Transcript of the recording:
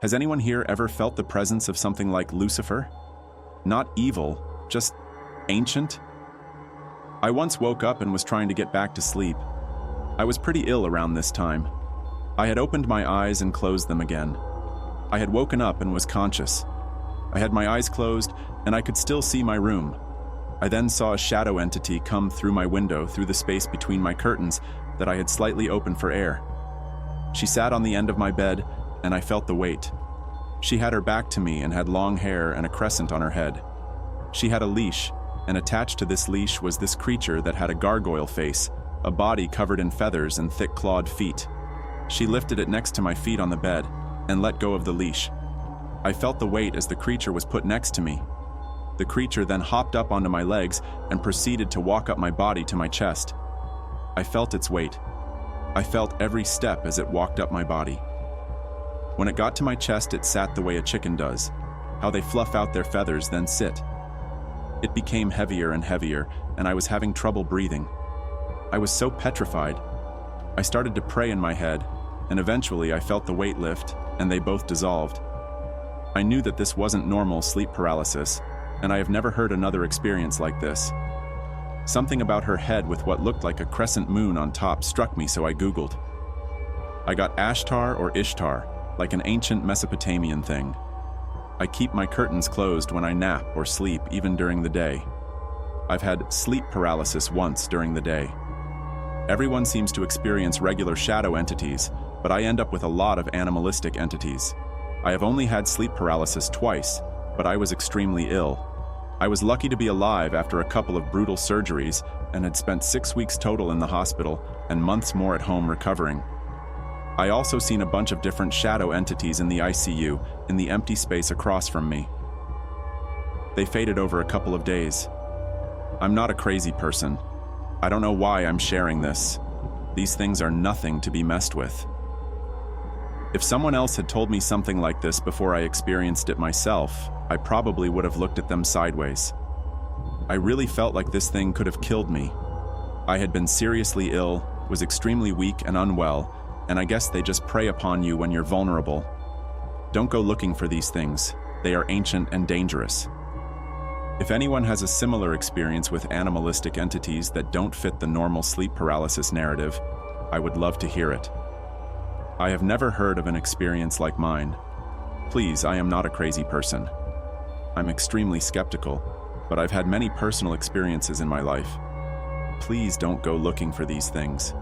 Has anyone here ever felt the presence of something like Lucifer? Not evil, just ancient? I once woke up and was trying to get back to sleep. I was pretty ill around this time. I had opened my eyes and closed them again. I had woken up and was conscious. I had my eyes closed and I could still see my room. I then saw a shadow entity come through my window through the space between my curtains that I had slightly opened for air. She sat on the end of my bed and I felt the weight. She had her back to me and had long hair and a crescent on her head. She had a leash, and attached to this leash was this creature that had a gargoyle face, a body covered in feathers and thick clawed feet. She lifted it next to my feet on the bed and let go of the leash. I felt the weight as the creature was put next to me. The creature then hopped up onto my legs and proceeded to walk up my body to my chest. I felt its weight. I felt every step as it walked up my body. When it got to my chest, it sat the way a chicken does, how they fluff out their feathers then sit. It became heavier and heavier, and I was having trouble breathing. I was so petrified. I started to pray in my head, and eventually I felt the weight lift, and they both dissolved. I knew that this wasn't normal sleep paralysis, and I have never heard another experience like this. Something about her head with what looked like a crescent moon on top struck me, so I Googled. I got Ashtar or Ishtar, like an ancient Mesopotamian thing. I keep my curtains closed when I nap or sleep, even during the day. I've had sleep paralysis once during the day. Everyone seems to experience regular shadow entities, but I end up with a lot of animalistic entities. I have only had sleep paralysis twice, but I was extremely ill. I was lucky to be alive after a couple of brutal surgeries and had spent 6 weeks total in the hospital and months more at home recovering. I also seen a bunch of different shadow entities in the ICU in the empty space across from me. They faded over a couple of days. I'm not a crazy person. I don't know why I'm sharing this. These things are nothing to be messed with. If someone else had told me something like this before I experienced it myself, I probably would have looked at them sideways. I really felt like this thing could have killed me. I had been seriously ill, was extremely weak and unwell, and I guess they just prey upon you when you're vulnerable. Don't go looking for these things. They are ancient and dangerous. If anyone has a similar experience with animalistic entities that don't fit the normal sleep paralysis narrative, I would love to hear it. I have never heard of an experience like mine. Please, I am not a crazy person. I'm extremely skeptical, but I've had many personal experiences in my life. Please don't go looking for these things.